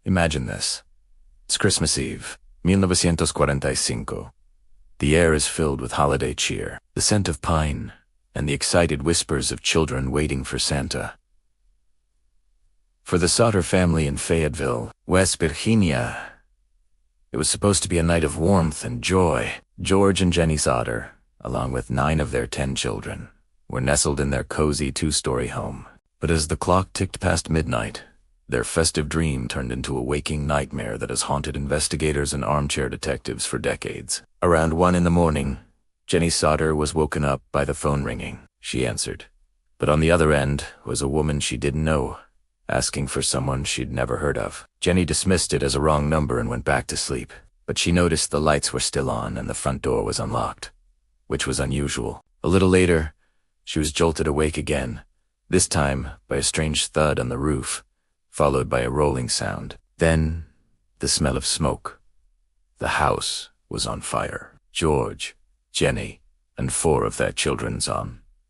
Imagine this. It's Christmas Eve, 1945. The air is filled with holiday cheer, the scent of pine, and the excited whispers of children waiting for Santa. For the Sauter family in Fayetteville, West Virginia, it was supposed to be a night of warmth and joy. George and Jenny Sauter, along with 9 of their 10 children, were nestled in their cozy 2-story home. But as the clock ticked past midnight, their festive dream turned into a waking nightmare that has haunted investigators and armchair detectives for decades. Around 1 in the morning, Jenny Sauter was woken up by the phone ringing. She answered, but on the other end was a woman she didn't know, asking for someone she'd never heard of. Jenny dismissed it as a wrong number and went back to sleep, but she noticed the lights were still on and the front door was unlocked, which was unusual. A little later, she was jolted awake again, this time by a strange thud on the roof, followed by a rolling sound. Then, the smell of smoke. The house was on fire. George, Jenny, and 4 of their children's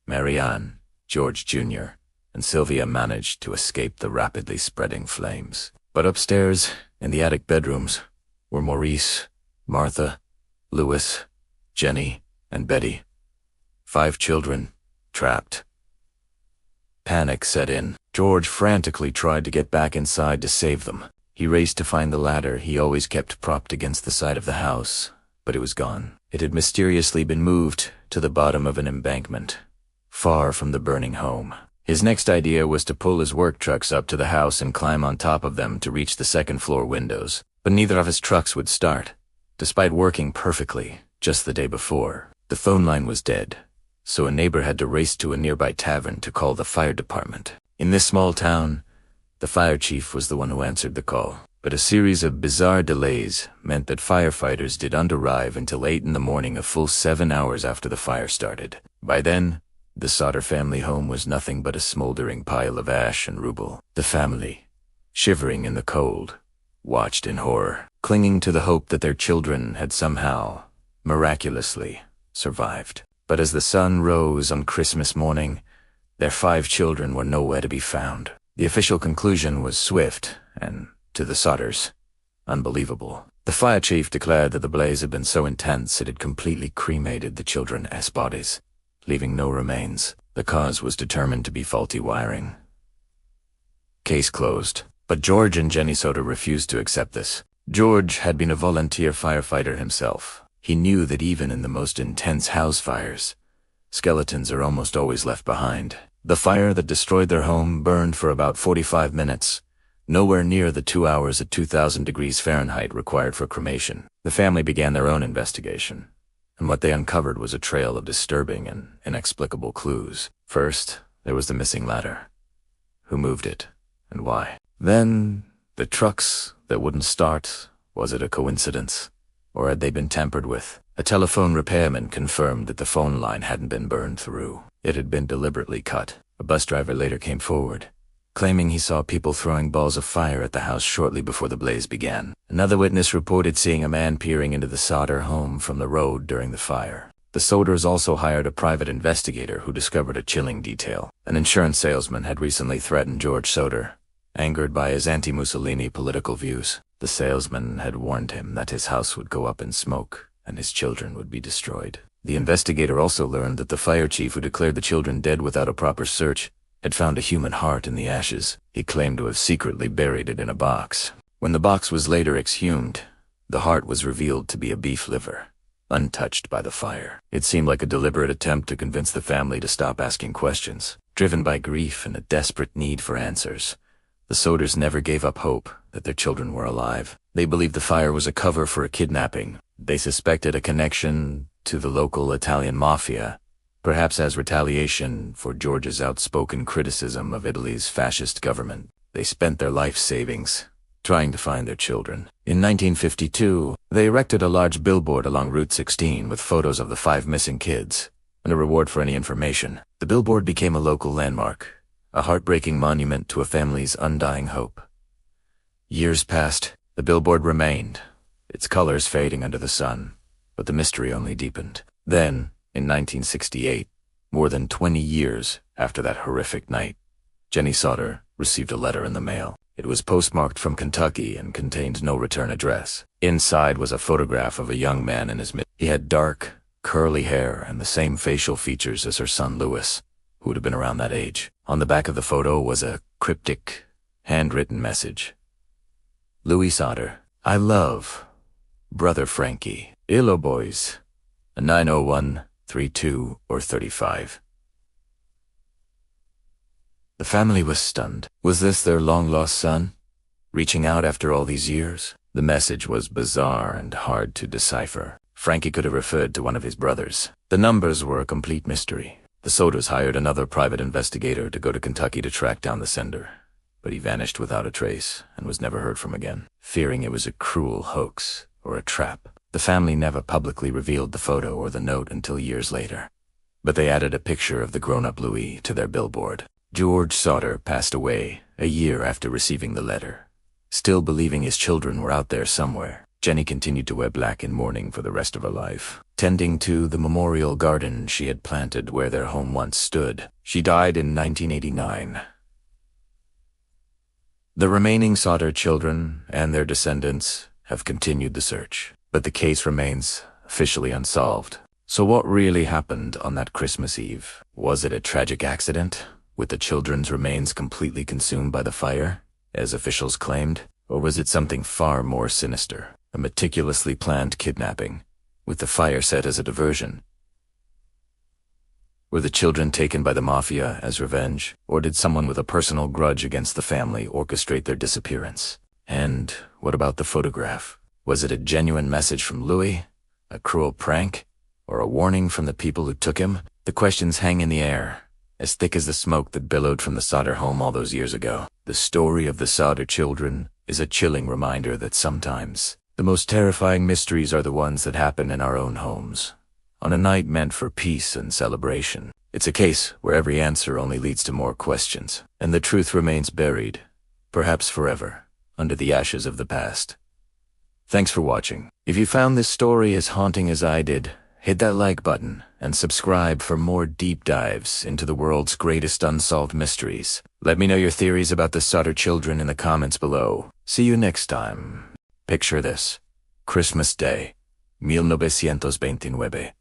Marianne, George Jr., and Sylvia managed to escape the rapidly spreading flames. But upstairs, in the attic bedrooms, were Maurice, Martha, Louis, Jenny, and Betty. 5 children, trapped. Panic set in. George frantically tried to get back inside to save them. He raced to find the ladder he always kept propped against the side of the house, but it was gone. It had mysteriously been moved to the bottom of an embankment, far from the burning home. His next idea was to pull his work trucks up to the house and climb on top of them to reach the second-floor windows. But neither of his trucks would start, despite working perfectly just the day before. The phone line was dead, so a neighbor had to race to a nearby tavern to call the fire department. In this small town, the fire chief was the one who answered the call. But a series of bizarre delays meant that firefighters didn't arrive until 8 in the morning, a full 7 hours after the fire started. By then, the Sauter family home was nothing but a smoldering pile of ash and rubble. The family, shivering in the cold, watched in horror, clinging to the hope that their children had somehow, miraculously, survived. But as the sun rose on Christmas morning, their 5 children were nowhere to be found. The official conclusion was swift and, to the Sauters, unbelievable. The fire chief declared that the blaze had been so intense it had completely cremated the children's bodies, leaving no remains. The cause was determined to be faulty wiring. Case closed. But George and Jenny Sauter refused to accept this. George had been a volunteer firefighter himself. He knew that even in the most intense house fires, skeletons are almost always left behind. The fire that destroyed their home burned for about 45 minutes, nowhere near the 2 hours at 2,000 degrees Fahrenheit required for cremation. The family began their own investigation, and what they uncovered was a trail of disturbing and inexplicable clues. First, there was the missing ladder. Who moved it, and why? Then, the trucks that wouldn't start. Was it a coincidence? Or had they been tampered with? A telephone repairman confirmed that the phone line hadn't been burned through. It had been deliberately cut. A bus driver later came forward, claiming he saw people throwing balls of fire at the house shortly before the blaze began. Another witness reported seeing a man peering into the Sauter home from the road during the fire. The Sauters also hired a private investigator who discovered a chilling detail. An insurance salesman had recently threatened George Sauter, angered by his anti-Mussolini political views. The salesman had warned him that his house would go up in smoke and his children would be destroyed. The investigator also learned that the fire chief who declared the children dead without a proper search had found a human heart in the ashes. He claimed to have secretly buried it in a box. When the box was later exhumed, the heart was revealed to be a beef liver, untouched by the fire. It seemed like a deliberate attempt to convince the family to stop asking questions. Driven by grief and a desperate need for answers, the Sauters never gave up hope that their children were alive. They believed the fire was a cover for a kidnapping. They suspected a connection to the local Italian mafia, perhaps as retaliation for George's outspoken criticism of Italy's fascist government. They spent their life savings trying to find their children. In 1952, they erected a large billboard along Route 16 with photos of the 5 missing kids and a reward for any information. The billboard became a local landmark, a heartbreaking monument to a family's undying hope. Years passed. The billboard remained, its colors fading under the sun, but the mystery only deepened. Then, in 1968, more than 20 years after that horrific night, Jenny Sauter received a letter in the mail. It was postmarked from Kentucky and contained no return address. Inside was a photograph of a young man in his mid. He had dark, curly hair and the same facial features as her son Louis, who would have been around that age. On the back of the photo was a cryptic, handwritten message. Louis Sauter, I love Brother Frankie. Illo boys. A 901, 32, or 35. The family was stunned. Was this their long-lost son? Reaching out after all these years? The message was bizarre and hard to decipher. Frankie could have referred to one of his brothers. The numbers were a complete mystery. The Soders hired another private investigator to go to Kentucky to track down the sender, but he vanished without a trace and was never heard from again. Fearing it was a cruel hoax or a trap, the family never publicly revealed the photo or the note until years later. But they added a picture of the grown-up Louis to their billboard. George Sauter passed away a year after receiving the letter. Still believing his children were out there somewhere, Jenny continued to wear black in mourning for the rest of her life, tending to the memorial garden she had planted where their home once stood. She died in 1989. The remaining Sauter children and their descendants have continued the search, but the case remains officially unsolved. So what really happened on that Christmas Eve? Was it a tragic accident, with the children's remains completely consumed by the fire, as officials claimed? Or was it something far more sinister, a meticulously planned kidnapping, with the fire set as a diversion? Were the children taken by the mafia as revenge, or did someone with a personal grudge against the family orchestrate their disappearance? And what about the photograph? Was it a genuine message from Louis, a cruel prank, or a warning from the people who took him? The questions hang in the air, as thick as the smoke that billowed from the Sauter home all those years ago. The story of the Sauter children is a chilling reminder that sometimes the most terrifying mysteries are the ones that happen in our own homes, on a night meant for peace and celebration. It's a case where every answer only leads to more questions, and the truth remains buried, perhaps forever, under the ashes of the past. Thanks for watching. If you found this story as haunting as I did, hit that like button and subscribe for more deep dives into the world's greatest unsolved mysteries. Let me know your theories about the Sauter children in the comments below. See you next time. Picture this. Christmas Day, 1929.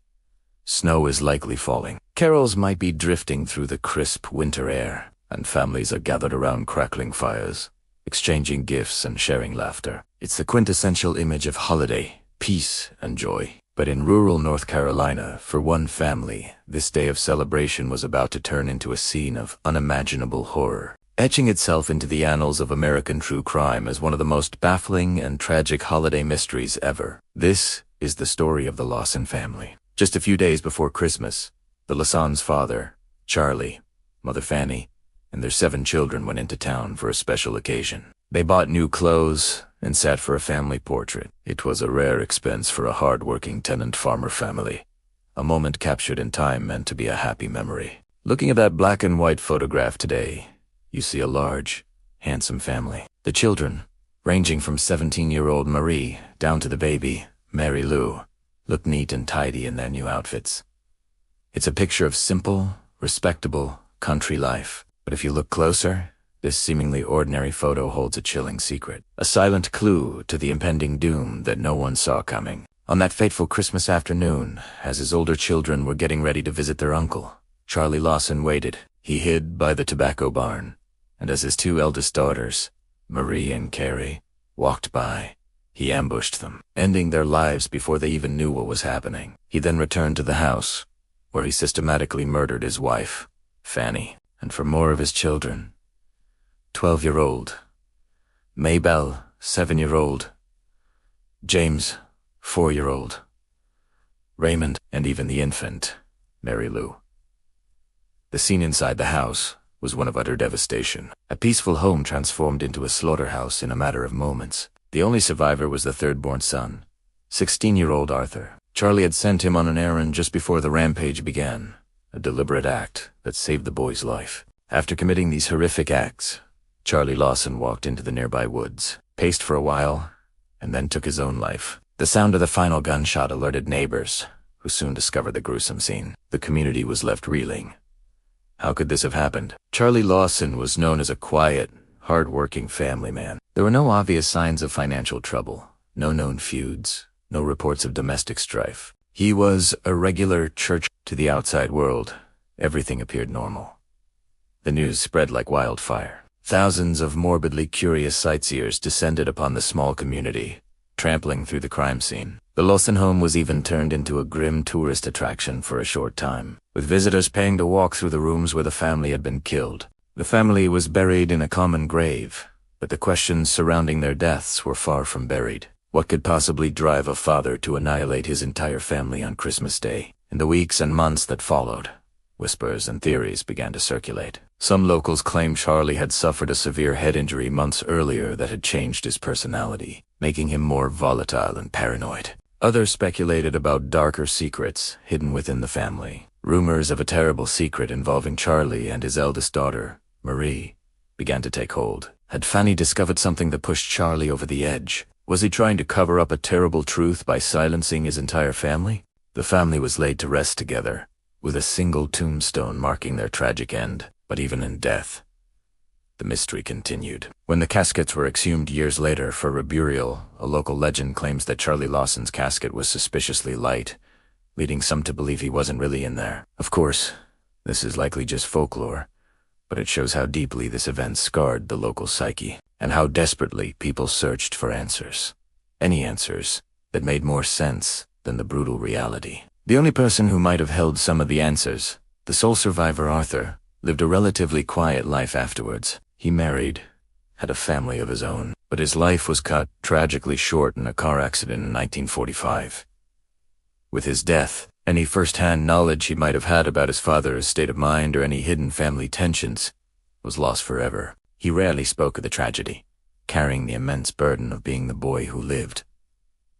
Snow is likely falling. Carols might be drifting through the crisp winter air, and families are gathered around crackling fires, exchanging gifts and sharing laughter. It's the quintessential image of holiday, peace, and joy. But in rural North Carolina, for one family, this day of celebration was about to turn into a scene of unimaginable horror, etching itself into the annals of American true crime as one of the most baffling and tragic holiday mysteries ever. This is the story of the Lawson family. Just a few days before Christmas, the Lawson's father, Charlie, mother Fanny, and their 7 children went into town for a special occasion. They bought new clothes and sat for a family portrait. It was a rare expense for a hard-working tenant farmer family, a moment captured in time meant to be a happy memory. Looking at that black and white photograph today, you see a large, handsome family. The children, ranging from 17-year-old Marie down to the baby, Mary Lou, look neat and tidy in their new outfits. It's a picture of simple, respectable, country life. But if you look closer, this seemingly ordinary photo holds a chilling secret, a silent clue to the impending doom that no one saw coming. On that fateful Christmas afternoon, as his older children were getting ready to visit their uncle, Charlie Lawson waited. He hid by the tobacco barn, and as his 2 eldest daughters, Marie and Carrie, walked by, he ambushed them, ending their lives before they even knew what was happening. He then returned to the house, where he systematically murdered his wife, Fanny, and for more of his children, 12-year-old Maybelle, 7-year-old James, 4-year-old Raymond, and even the infant, Mary Lou. The scene inside the house was one of utter devastation. A peaceful home transformed into a slaughterhouse in a matter of moments. The only survivor was the third-born son, 16-year-old Arthur. Charlie had sent him on an errand just before the rampage began, a deliberate act that saved the boy's life. After committing these horrific acts, Charlie Lawson walked into the nearby woods, paced for a while, and then took his own life. The sound of the final gunshot alerted neighbors, who soon discovered the gruesome scene. The community was left reeling. How could this have happened? Charlie Lawson was known as a quiet, hard-working family man. There were no obvious signs of financial trouble, no known feuds, no reports of domestic strife. He was a regular church. To the outside world, everything appeared normal. The news spread like wildfire. Thousands of morbidly curious sightseers descended upon the small community, trampling through the crime scene. The Lawson home was even turned into a grim tourist attraction for a short time, with visitors paying to walk through the rooms where the family had been killed. The family was buried in a common grave, but the questions surrounding their deaths were far from buried. What could possibly drive a father to annihilate his entire family on Christmas Day? In the weeks and months that followed, whispers and theories began to circulate. Some locals claimed Charlie had suffered a severe head injury months earlier that had changed his personality, making him more volatile and paranoid. Others speculated about darker secrets hidden within the family. Rumors of a terrible secret involving Charlie and his eldest daughter, Marie, began to take hold. Had Fanny discovered something that pushed Charlie over the edge? Was he trying to cover up a terrible truth by silencing his entire family? The family was laid to rest together, with a single tombstone marking their tragic end. But even in death, the mystery continued. When the caskets were exhumed years later for reburial, a local legend claims that Charlie Lawson's casket was suspiciously light, leading some to believe he wasn't really in there. Of course, this is likely just folklore, but it shows how deeply this event scarred the local psyche, and how desperately people searched for answers. Any answers that made more sense than the brutal reality. The only person who might have held some of the answers, the sole survivor Arthur, lived a relatively quiet life afterwards. He married, had a family of his own, but his life was cut tragically short in a car accident in 1945. With his death, any first-hand knowledge he might have had about his father's state of mind or any hidden family tensions was lost forever. He rarely spoke of the tragedy, carrying the immense burden of being the boy who lived.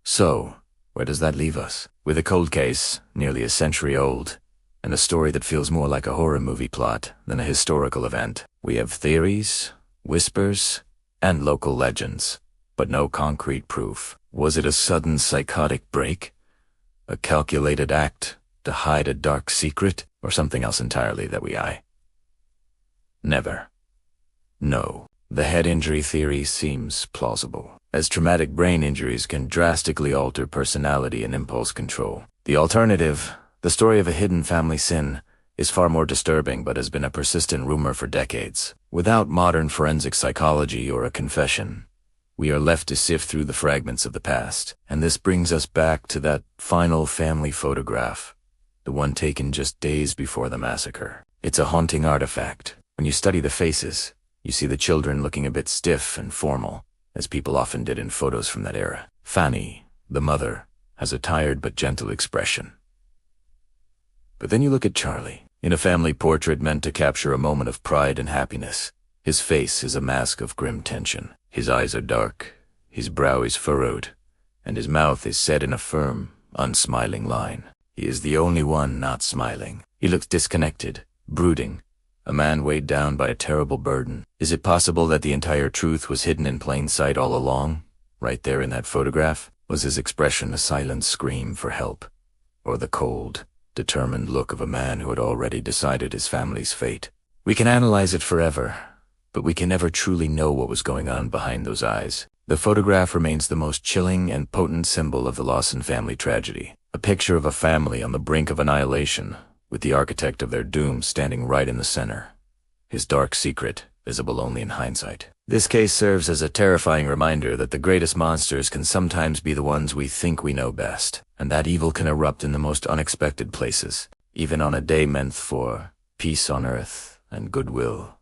So, where does that leave us? With a cold case, nearly a century old, and a story that feels more like a horror movie plot than a historical event. We have theories, whispers, and local legends, but no concrete proof. Was it a sudden psychotic break? A calculated act to hide a dark secret? Or something else entirely that we eye? Never. No. The head injury theory seems plausible, as traumatic brain injuries can drastically alter personality and impulse control. The alternative, the story of a hidden family sin, is far more disturbing but has been a persistent rumor for decades. Without modern forensic psychology or a confession, we are left to sift through the fragments of the past. And this brings us back to that final family photograph, the one taken just days before the massacre. It's a haunting artifact. When you study the faces, you see the children looking a bit stiff and formal, as people often did in photos from that era. Fanny, the mother, has a tired but gentle expression. But then you look at Charlie. In a family portrait meant to capture a moment of pride and happiness, his face is a mask of grim tension. His eyes are dark, his brow is furrowed, and his mouth is set in a firm, unsmiling line. He is the only one not smiling. He looks disconnected, brooding, a man weighed down by a terrible burden. Is it possible that the entire truth was hidden in plain sight all along, right there in that photograph? Was his expression a silent scream for help, or the cold, determined look of a man who had already decided his family's fate? We can analyze it forever, but we can never truly know what was going on behind those eyes. The photograph remains the most chilling and potent symbol of the Lawson family tragedy, a picture of a family on the brink of annihilation, with the architect of their doom standing right in the center, his dark secret visible only in hindsight. This case serves as a terrifying reminder that the greatest monsters can sometimes be the ones we think we know best, and that evil can erupt in the most unexpected places, even on a day meant for peace on earth and goodwill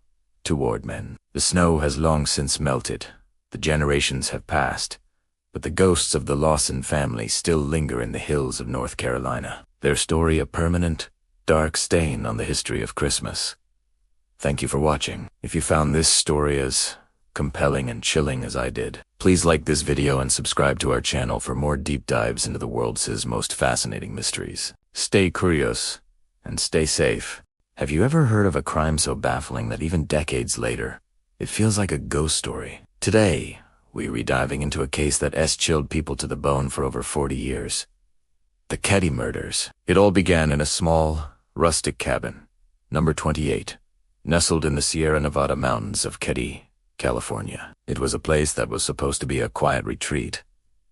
toward men. The snow has long since melted, the generations have passed, but the ghosts of the Lawson family still linger in the hills of North Carolina, their story a permanent, dark stain on the history of Christmas. Thank you for watching. If you found this story as compelling and chilling as I did, please like this video and subscribe to our channel for more deep dives into the world's most fascinating mysteries. Stay curious and stay safe. Have you ever heard of a crime so baffling that even decades later, it feels like a ghost story? Today, we're rediving into a case that has chilled people to the bone for over 40 years. The Ketty murders. It all began in a small, rustic cabin Number 28. Nestled in the Sierra Nevada mountains of Keddie, California. It was a place that was supposed to be a quiet retreat,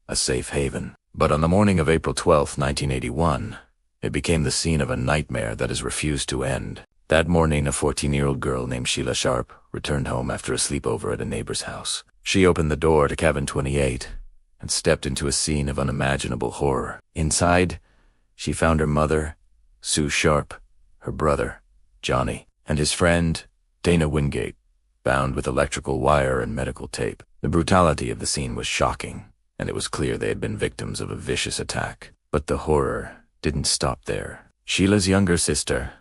a safe haven. But on the morning of April 12, 1981, it became the scene of a nightmare that has refused to end. That morning, a 14-year-old girl named Sheila Sharp returned home after a sleepover at a neighbor's house. She opened the door to cabin 28 and stepped into a scene of unimaginable horror. Inside, she found her mother, Sue Sharp, her brother, Johnny, and his friend, Dana Wingate, bound with electrical wire and medical tape. The brutality of the scene was shocking, and it was clear they had been victims of a vicious attack. But the horror didn't stop there. Sheila's younger sister,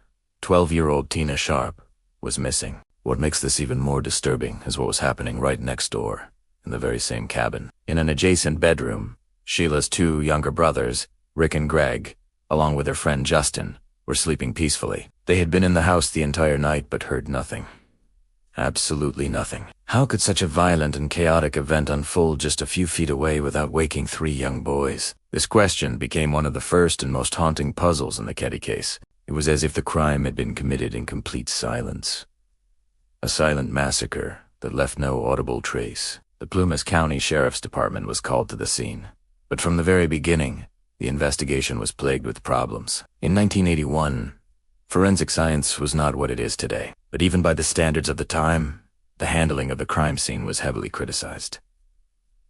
12-year-old Tina Sharp, was missing. What makes this even more disturbing is what was happening right next door, in the very same cabin. In an adjacent bedroom, Sheila's two younger brothers, Rick and Greg, along with their friend Justin, were sleeping peacefully. They had been in the house the entire night but heard nothing. Absolutely nothing. How could such a violent and chaotic event unfold just a few feet away without waking three young boys? This question became one of the first and most haunting puzzles in the Keddie case. It was as if the crime had been committed in complete silence. A silent massacre that left no audible trace. The Plumas County Sheriff's Department was called to the scene. But from the very beginning, the investigation was plagued with problems. In 1981, forensic science was not what it is today. But even by the standards of the time, the handling of the crime scene was heavily criticized.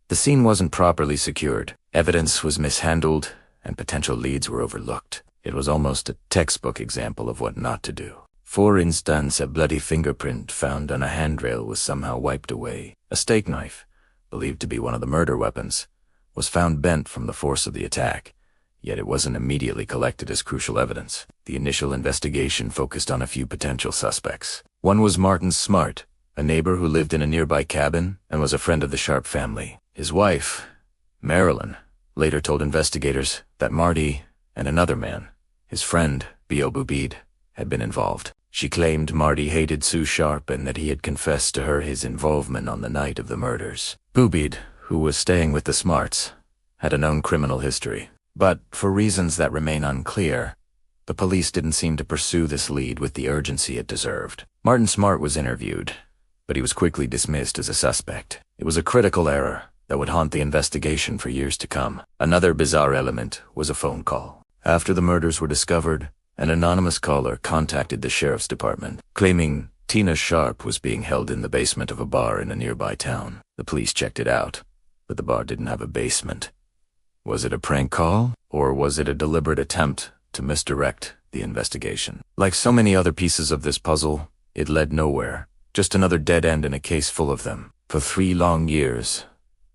The scene wasn't properly secured, evidence was mishandled, and potential leads were overlooked. It was almost a textbook example of what not to do. For instance, a bloody fingerprint found on a handrail was somehow wiped away. A steak knife, believed to be one of the murder weapons, was found bent from the force of the attack, yet it wasn't immediately collected as crucial evidence. The initial investigation focused on a few potential suspects. One was Martin Smart, a neighbor who lived in a nearby cabin and was a friend of the Sharp family. His wife, Marilyn, later told investigators that Marty and another man, his friend, B.O. Bubid, had been involved. She claimed Marty hated Sue Sharp and that he had confessed to her his involvement on the night of the murders. Bubid, who was staying with the Smarts, had a known criminal history. But, for reasons that remain unclear, the police didn't seem to pursue this lead with the urgency it deserved. Martin Smart was interviewed, but he was quickly dismissed as a suspect. It was a critical error that would haunt the investigation for years to come. Another bizarre element was a phone call. After the murders were discovered, an anonymous caller contacted the sheriff's department, claiming Tina Sharp was being held in the basement of a bar in a nearby town. The police checked it out, but the bar didn't have a basement. Was it a prank call, or was it a deliberate attempt to misdirect the investigation? Like so many other pieces of this puzzle, it led nowhere, just another dead end in a case full of them. For 3 long years,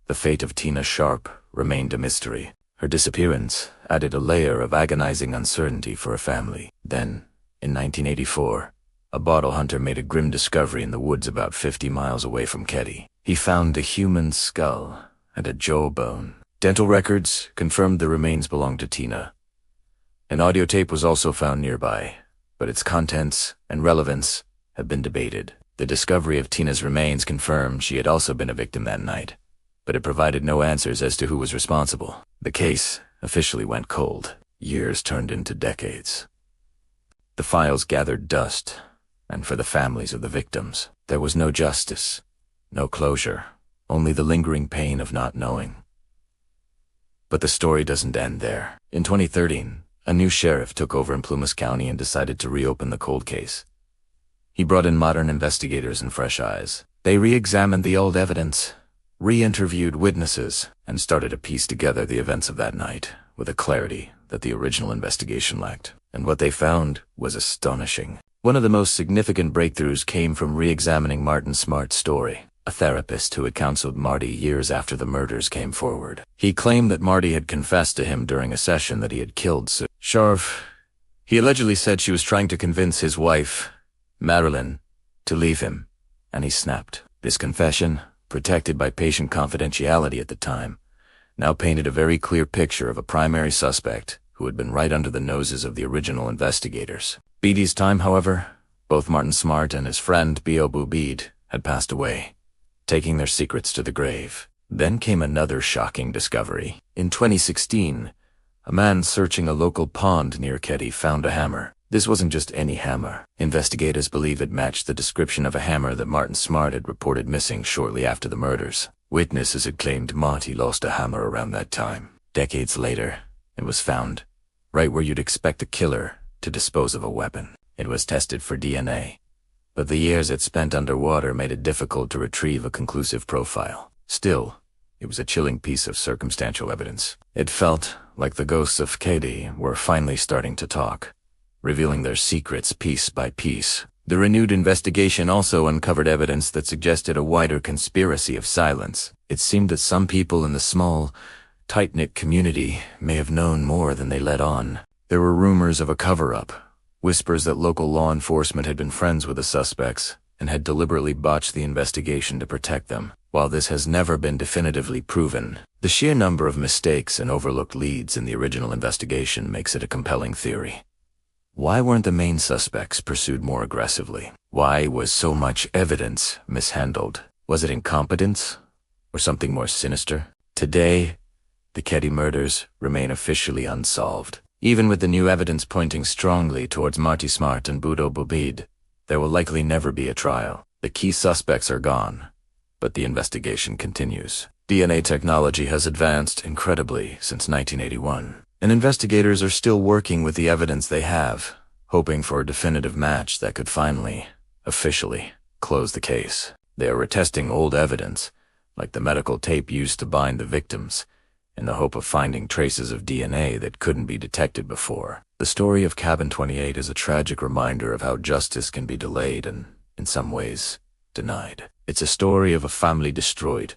the fate of Tina Sharp remained a mystery. Her disappearance added a layer of agonizing uncertainty for her family. Then, in 1984, a bottle hunter made a grim discovery in the woods about 50 miles away from Keddie. He found a human skull and a jawbone. Dental records confirmed the remains belonged to Tina. An audio tape was also found nearby, but its contents and relevance have been debated. The discovery of Tina's remains confirmed she had also been a victim that night, but it provided no answers as to who was responsible. The case officially went cold. Years turned into decades. The files gathered dust, and for the families of the victims, there was no justice, no closure, only the lingering pain of not knowing. But the story doesn't end there. In 2013, a new sheriff took over in Plumas County and decided to reopen the cold case. He brought in modern investigators and fresh eyes. They re-examined the old evidence, re-interviewed witnesses, and started to piece together the events of that night with a clarity that the original investigation lacked. And what they found was astonishing. One of the most significant breakthroughs came from re-examining Martin Smart's story. A therapist who had counseled Marty years after the murders came forward. He claimed that Marty had confessed to him during a session that he had killed Sue Sharp. He allegedly said she was trying to convince his wife, Marilyn, to leave him, and he snapped. This confession, protected by patient confidentiality at the time, now painted a very clear picture of a primary suspect who had been right under the noses of the original investigators. Beattie's time, however, both Martin Smart and his friend B.O. Bubid had passed away, taking their secrets to the grave. Then came another shocking discovery. In 2016, a man searching a local pond near Keddie found a hammer. This wasn't just any hammer. Investigators believe it matched the description of a hammer that Martin Smart had reported missing shortly after the murders. Witnesses had claimed Marty lost a hammer around that time. Decades later, it was found right where you'd expect a killer to dispose of a weapon. It was tested for DNA, but the years it spent underwater made it difficult to retrieve a conclusive profile. Still, it was a chilling piece of circumstantial evidence. It felt like the ghosts of Katie were finally starting to talk, revealing their secrets piece by piece. The renewed investigation also uncovered evidence that suggested a wider conspiracy of silence. It seemed that some people in the small, tight-knit community may have known more than they let on. There were rumors of a cover-up, whispers that local law enforcement had been friends with the suspects and had deliberately botched the investigation to protect them. While this has never been definitively proven, the sheer number of mistakes and overlooked leads in the original investigation makes it a compelling theory. Why weren't the main suspects pursued more aggressively? Why was so much evidence mishandled? Was it incompetence or something more sinister? Today, the Keddy murders remain officially unsolved. Even with the new evidence pointing strongly towards Marty Smart and Budo Bobid, there will likely never be a trial. The key suspects are gone, but the investigation continues. DNA technology has advanced incredibly since 1981, and investigators are still working with the evidence they have, hoping for a definitive match that could finally, officially, close the case. They are retesting old evidence, like the medical tape used to bind the victims, in the hope of finding traces of DNA that couldn't be detected before. The story of Cabin 28 is a tragic reminder of how justice can be delayed and, in some ways, denied. It's a story of a family destroyed,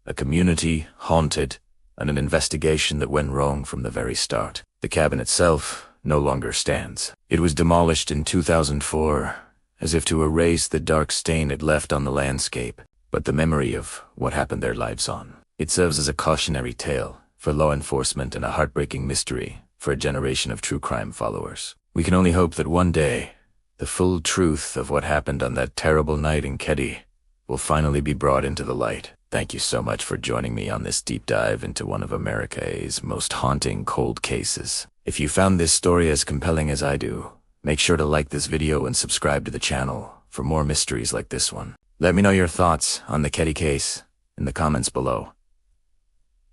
a community haunted, and an investigation that went wrong from the very start. The cabin itself no longer stands. It was demolished in 2004, as if to erase the dark stain it left on the landscape, but the memory of what happened there lives on. It serves as a cautionary tale for law enforcement and a heartbreaking mystery for a generation of true crime followers. We can only hope that one day, the full truth of what happened on that terrible night in Keddy will finally be brought into the light. Thank you so much for joining me on this deep dive into one of America's most haunting cold cases. If you found this story as compelling as I do, make sure to like this video and subscribe to the channel for more mysteries like this one. Let me know your thoughts on the Keddy case in the comments below.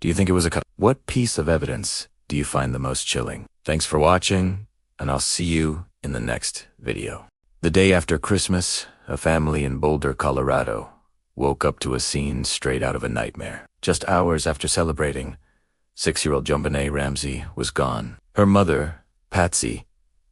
Do you think it was What piece of evidence do you find the most chilling? Thanks for watching, and I'll see you in the next video. The day after Christmas, a family in Boulder, Colorado, woke up to a scene straight out of a nightmare. Just hours after celebrating, 6-year-old JonBenet Ramsey was gone. Her mother, Patsy,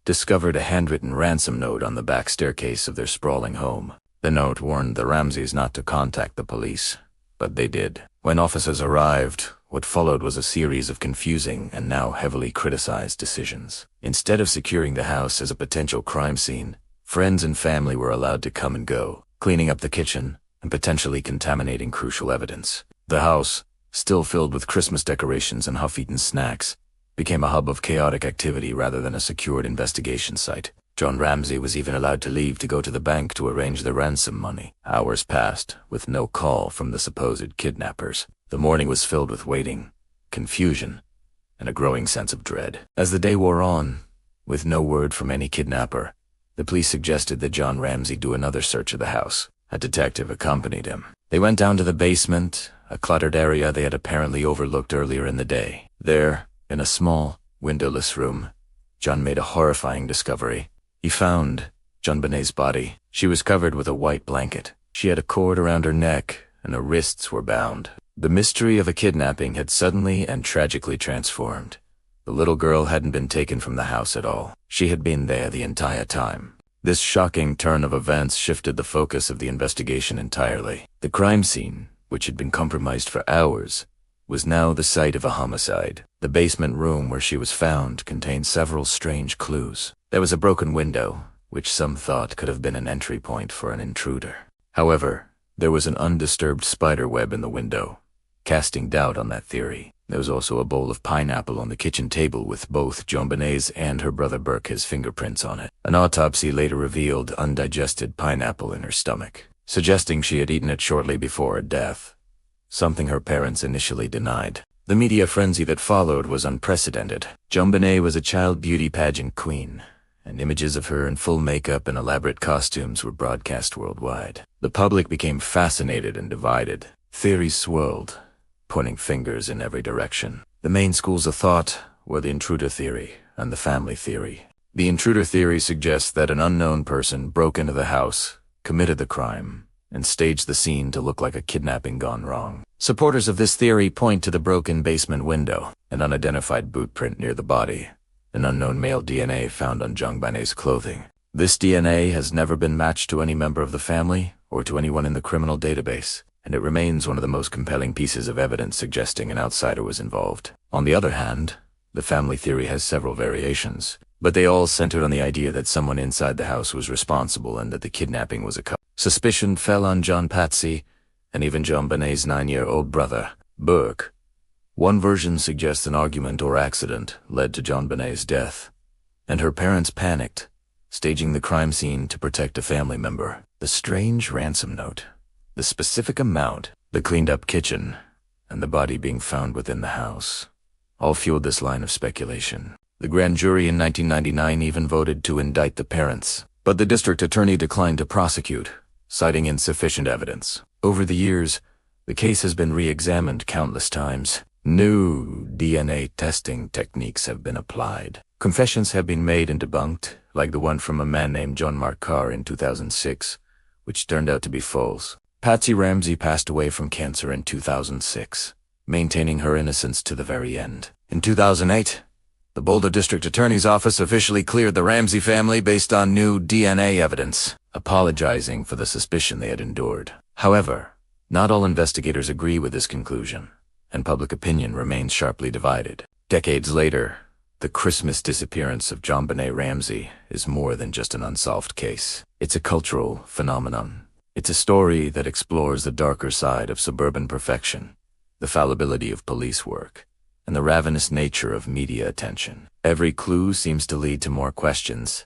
discovered a handwritten ransom note on the back staircase of their sprawling home. The note warned the Ramseys not to contact the police, but they did. When officers arrived, what followed was a series of confusing and now heavily criticized decisions. Instead of securing the house as a potential crime scene, friends and family were allowed to come and go, cleaning up the kitchen and potentially contaminating crucial evidence. The house, still filled with Christmas decorations and half-eaten snacks, became a hub of chaotic activity rather than a secured investigation site. John Ramsey was even allowed to leave to go to the bank to arrange the ransom money. Hours passed, with no call from the supposed kidnappers. The morning was filled with waiting, confusion, and a growing sense of dread. As the day wore on, with no word from any kidnapper, the police suggested that John Ramsey do another search of the house. A detective accompanied him. They went down to the basement, a cluttered area they had apparently overlooked earlier in the day. There, in a small, windowless room, John made a horrifying discovery. He found JonBenet's body. She was covered with a white blanket. She had a cord around her neck, and her wrists were bound. The mystery of a kidnapping had suddenly and tragically transformed. The little girl hadn't been taken from the house at all. She had been there the entire time. This shocking turn of events shifted the focus of the investigation entirely. The crime scene, which had been compromised for hours, was now the site of a homicide. The basement room where she was found contained several strange clues. There was a broken window, which some thought could have been an entry point for an intruder. However, there was an undisturbed spider web in the window, casting doubt on that theory. There was also a bowl of pineapple on the kitchen table with both JonBenet's and her brother Burke's fingerprints on it. An autopsy later revealed undigested pineapple in her stomach, suggesting she had eaten it shortly before her death, something her parents initially denied. The media frenzy that followed was unprecedented. JonBenet was a child beauty pageant queen, and images of her in full makeup and elaborate costumes were broadcast worldwide. The public became fascinated and divided. Theories swirled, pointing fingers in every direction. The main schools of thought were the intruder theory and the family theory. The intruder theory suggests that an unknown person broke into the house, committed the crime, and staged the scene to look like a kidnapping gone wrong. Supporters of this theory point to the broken basement window, an unidentified boot print near the body, an unknown male DNA found on Jongbanei's clothing. This DNA has never been matched to any member of the family or to anyone in the criminal database, and it remains one of the most compelling pieces of evidence suggesting an outsider was involved. On the other hand, the family theory has several variations, but they all centered on the idea that someone inside the house was responsible and that the kidnapping was a cover. Suspicion fell on John Patsy and even JonBenet's 9-year-old brother, Burke. One version suggests an argument or accident led to JonBenet's death, and her parents panicked, staging the crime scene to protect a family member. The strange ransom note, the specific amount, the cleaned-up kitchen, and the body being found within the house all fueled this line of speculation. The grand jury in 1999 even voted to indict the parents, but the district attorney declined to prosecute, citing insufficient evidence. Over the years, the case has been re-examined countless times. New DNA testing techniques have been applied. Confessions have been made and debunked, like the one from a man named John Marcar in 2006, which turned out to be false. Patsy Ramsey passed away from cancer in 2006, maintaining her innocence to the very end. In 2008, the Boulder District Attorney's Office officially cleared the Ramsey family based on new DNA evidence, apologizing for the suspicion they had endured. However, not all investigators agree with this conclusion, and public opinion remains sharply divided. Decades later, the Christmas disappearance of JonBenet Ramsey is more than just an unsolved case. It's a cultural phenomenon. It's a story that explores the darker side of suburban perfection, the fallibility of police work, and the ravenous nature of media attention. Every clue seems to lead to more questions.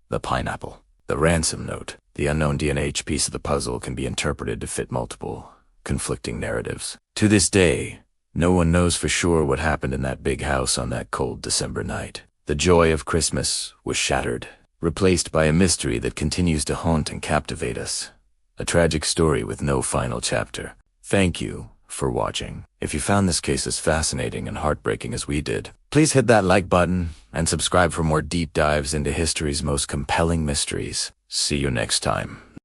The pineapple, the ransom note, the unknown DNA piece of the puzzle can be interpreted to fit multiple, conflicting narratives. To this day, no one knows for sure what happened in that big house on that cold December night. The joy of Christmas was shattered, replaced by a mystery that continues to haunt and captivate us. A tragic story with no final chapter. Thank you for watching. If you found this case as fascinating and heartbreaking as we did, please hit that like button and subscribe for more deep dives into history's most compelling mysteries. See you next time.